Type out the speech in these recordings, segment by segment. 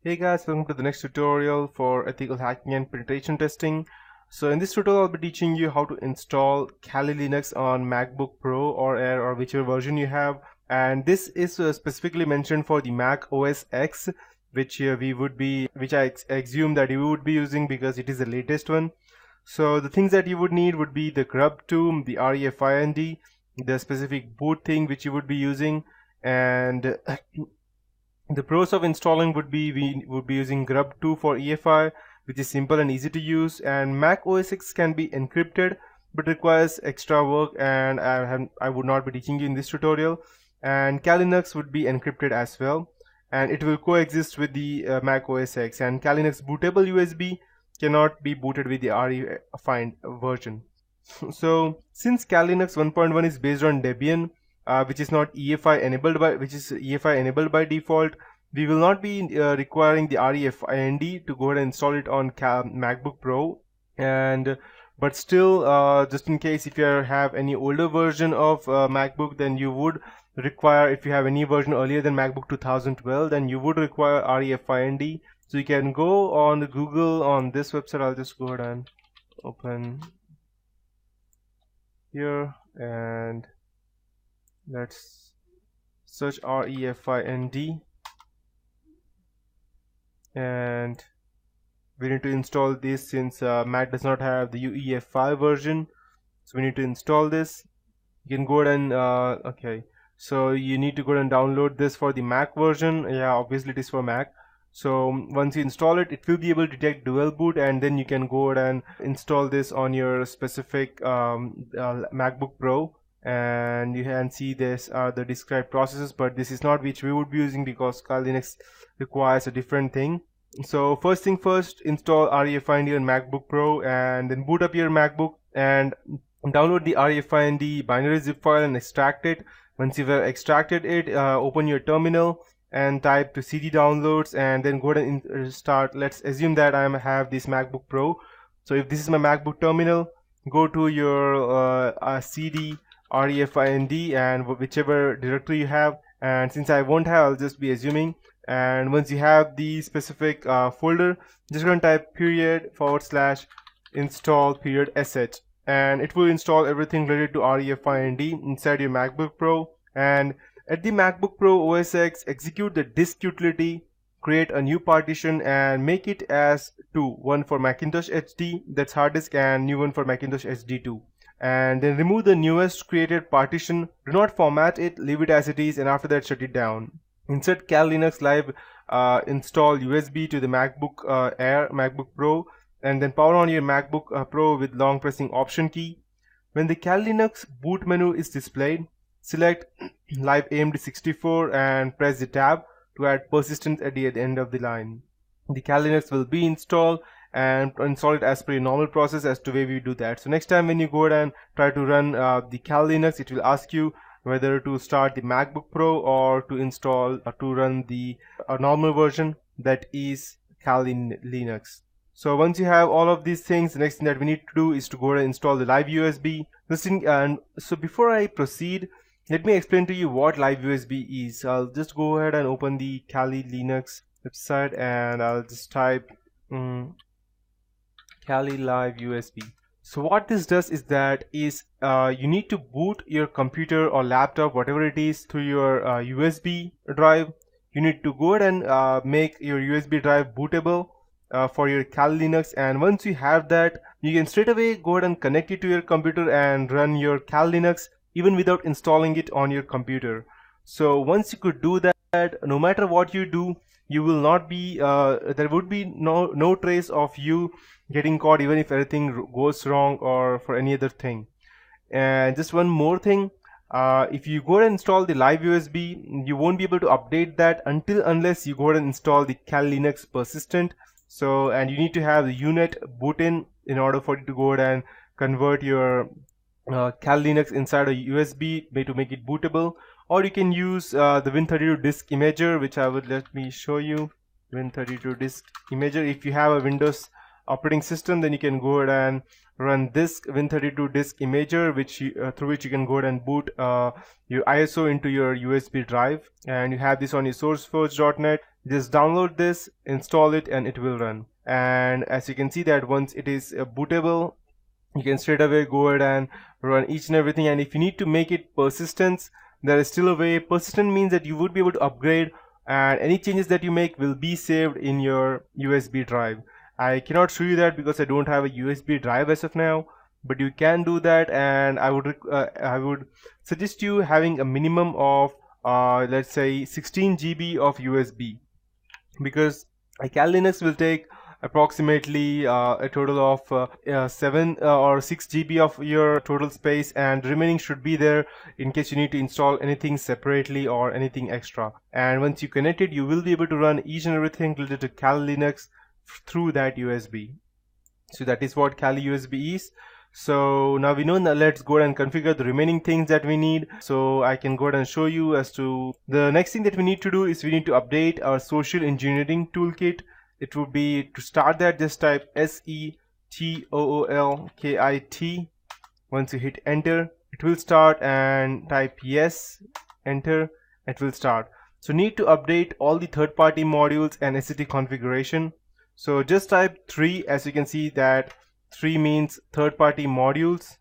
Hey guys, welcome to the next tutorial for ethical hacking and penetration testing. So in this tutorial I'll be teaching you how to install Kali Linux on MacBook Pro or Air or whichever version you have, and this is specifically mentioned for the Mac OS X, which I assume that you would be using because it is the latest one. So the things that you would need would be the grub2, the refind, the specific boot thing which you would be using, and the pros of installing would be we would be using grub2 for EFI, which is simple and easy to use, and Mac OS X can be encrypted but requires extra work, and I would not be teaching you in this tutorial. And Kali Linux would be encrypted as well, and it will coexist with the Mac OS X. And Kali Linux bootable USB cannot be booted with the refind version. So since Kali Linux 1.1 is based on Debian, which is EFI enabled by default, we will not be requiring the refind to go ahead and install it on MacBook Pro. But still, just in case if you have any older version of MacBook, then you would require, if you have any version earlier than MacBook 2012, then you would require refind. So you can go on Google on this website. I'll just go ahead and open here and let's search refind, and we need to install this since Mac does not have the UEFI version, so we need to install this. You can go ahead and okay, so you need to go ahead and download this for the Mac version. Yeah, obviously it is for Mac. So once you install it, it will be able to detect dual boot, and then you can go ahead and install this on your specific MacBook Pro. And you can see this are the described processes, but this is not which we would be using because Kali Linux requires a different thing. So first thing first, install refind on MacBook Pro, and then boot up your MacBook and download the refind binary zip file and extract it. Once you've extracted it, open your terminal and type to cd downloads, and then go ahead and start. Let's assume that I have this MacBook Pro. So if this is my MacBook terminal, go to your cd refind and whichever directory you have, and since I won't have, I'll just be assuming. And once you have the specific folder, just going to type /install/sh, and it will install everything related to refind inside your MacBook Pro. And at the MacBook Pro OS X, execute the disk utility, create a new partition and make it as two, one for Macintosh HD, that's hard disk, and new one for Macintosh HD2. And then remove the newest created partition. Do not format it, leave it as it is, and after that shut it down. Insert Kali Linux Live, install USB to the MacBook Air, MacBook Pro, and then power on your MacBook Pro with long pressing Option key. When the Kali Linux boot menu is displayed, select Live AMD64 and press the tab to add persistence at the end of the line. The Kali Linux will be installed, and install it as per your normal process as to where we do that. So next time when you go ahead and try to run the Kali Linux, it will ask you whether to start the MacBook Pro or to install or to run the normal version, that is Kali Linux. So once you have all of these things, the next thing that we need to do is to go ahead and install the live USB. And so before I proceed, let me explain to you what live USB is. I'll just go ahead and open the Kali Linux website, and I'll just type Kali Live USB. So what this does is that you need to boot your computer or laptop, whatever it is, through your USB drive. You need to go ahead and make your USB drive bootable for your Kali Linux, and once you have that, you can straight away go ahead and connect it to your computer and run your Kali Linux even without installing it on your computer. So once you could do that, no matter what you do, you will not be there would be no trace of you getting caught, even if everything goes wrong or for any other thing. And just one more thing, if you go ahead and install the live USB, you won't be able to update that unless you go ahead and install the Kali Linux persistent. So, and you need to have the unit boot in order for it to go ahead and convert your Kali Linux inside a USB to make it bootable. Or you can use the Win32 disk imager, which let me show you. Win32 disk imager. If you have a Windows operating system, then you can go ahead and run this Win32 disk imager, through which you can go ahead and boot your ISO into your USB drive. And you have this on your sourceforge.net. Just download this, install it, and it will run. And as you can see that once it is bootable, you can straight away go ahead and run each and everything. And if you need to make it persistent, there is still a way. Persistent means that you would be able to upgrade, and any changes that you make will be saved in your USB drive. I cannot show you that because I don't have a USB drive as of now, but you can do that. And I would suggest you having a minimum of let's say 16 GB of USB, because a Kali Linux will take approximately a total of 7 or 6 GB of your total space, and remaining should be there in case you need to install anything separately or anything extra. And once you connect it, you will be able to run each and everything related to Kali Linux through that USB. So that is what Kali USB is. So now we know. Now let's go ahead and configure the remaining things that we need. So I can go ahead and show you as to the next thing that we need to do is we need to update our social engineering toolkit. It would be, to start that, just type SETOOLKIT. Once you hit enter, it will start, and type yes, enter, it will start. So need to update all the third-party modules and SET configuration. So just type 3. As you can see that 3 means third-party modules.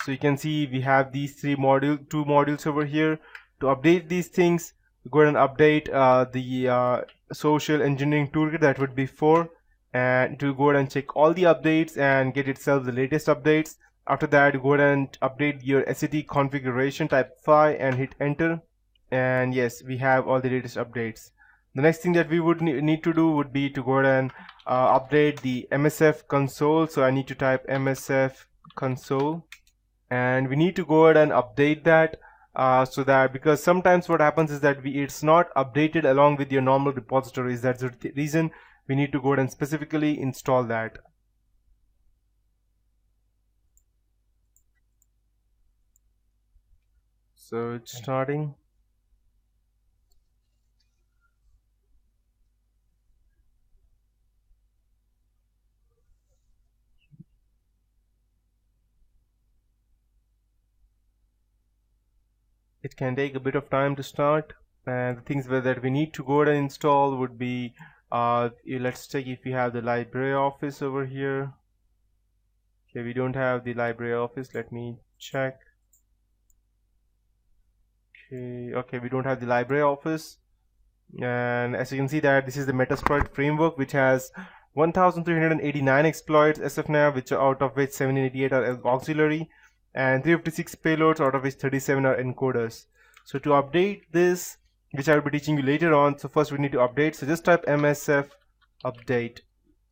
So you can see we have these two modules over here. To update these things, go ahead and update the social engineering toolkit. That would be 4, and to go ahead and check all the updates and get itself the latest updates. After that, go ahead and update your SET configuration, type 5 and hit enter, and yes, we have all the latest updates. The next thing that we would need to do would be to go ahead and update the MSF console. So I need to type MSF console, and we need to go ahead and update that so that, because sometimes what happens is that it's not updated along with your normal repositories. That's the reason we need to go ahead and specifically install that. So it's starting. It can take a bit of time to start, and the things that we need to go ahead and install would be let's check if we have the LibreOffice over here. Okay, we don't have the LibreOffice. Let me check. Okay, we don't have the LibreOffice, and as you can see that this is the Metasploit framework, which has 1389 exploits as of now, which are out of which 788 are auxiliary, and 356 payloads, out of which 37 are encoders. So to update this, which I will be teaching you later on, so first we need to update. So just type MSF update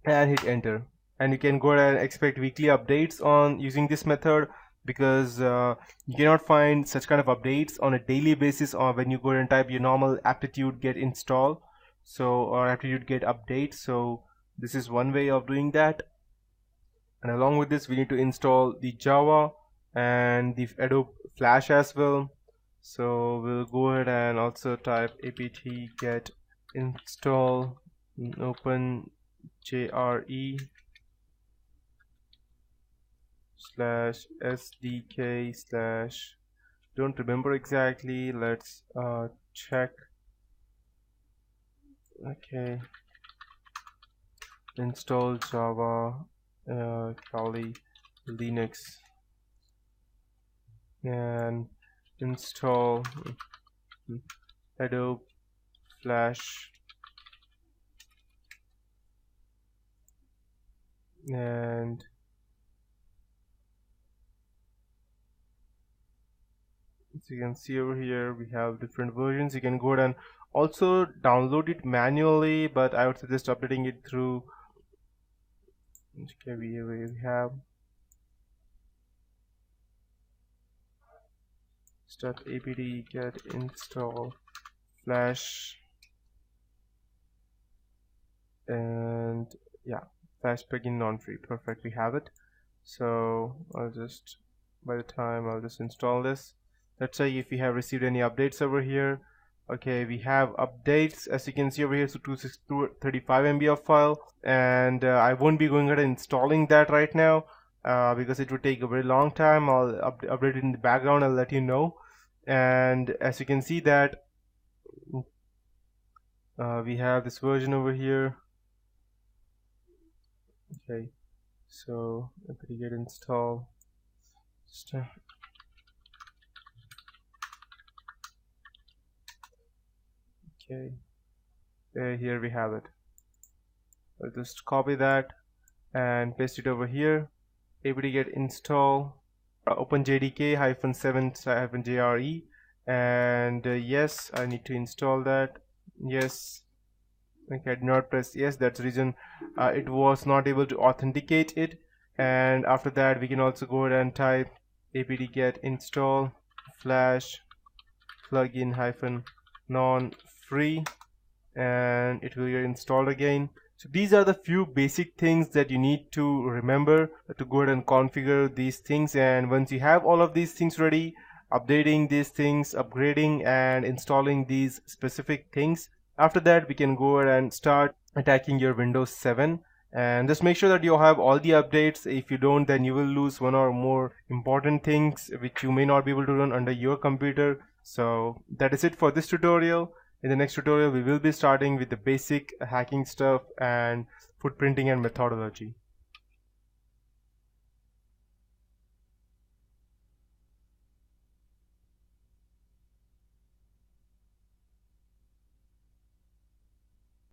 and hit enter, and you can go ahead and expect weekly updates on using this method, because you cannot find such kind of updates on a daily basis, or when you go ahead and type your normal aptitude get install, so, or aptitude get update. So this is one way of doing that. And along with this, we need to install the Java and the Adobe Flash as well. So we'll go ahead and also type apt get install open jre /sdk/ don't remember exactly, let's check. Okay, install Java Kali Linux and install Adobe Flash and as you can see over here, we have different versions. You can go ahead and also download it manually, but I would suggest updating it through. Okay, we have start apt get install Flash, and yeah, Flash plugin non-free. Perfect, we have it. So I'll just, by the time I'll just install this, let's say if we have received any updates over here. Okay, we have updates, as you can see over here. So 235 MB of file, and I won't be going ahead and installing that right now because it would take a very long time. I'll update it in the background, I'll let you know. And as you can see that We have this version over here. Okay, so apt-get install. Okay, here we have it. I'll just copy that and paste it over here. apt-get install open jdk-7-jre, and yes, I need to install that. Yes. Okay, I did not press yes. That's the reason it was not able to authenticate it. And after that, we can also go ahead and type apt-get install flash plugin hyphen non free, and it will get installed again. So these are the few basic things that you need to remember to go ahead and configure these things. And once you have all of these things ready, updating these things, upgrading and installing these specific things, after that we can go ahead and start attacking your Windows 7. And just make sure that you have all the updates. If you don't, then you will lose one or more important things which you may not be able to run under your computer. So that is it for this tutorial. In the next tutorial, we will be starting with the basic hacking stuff and footprinting and methodology.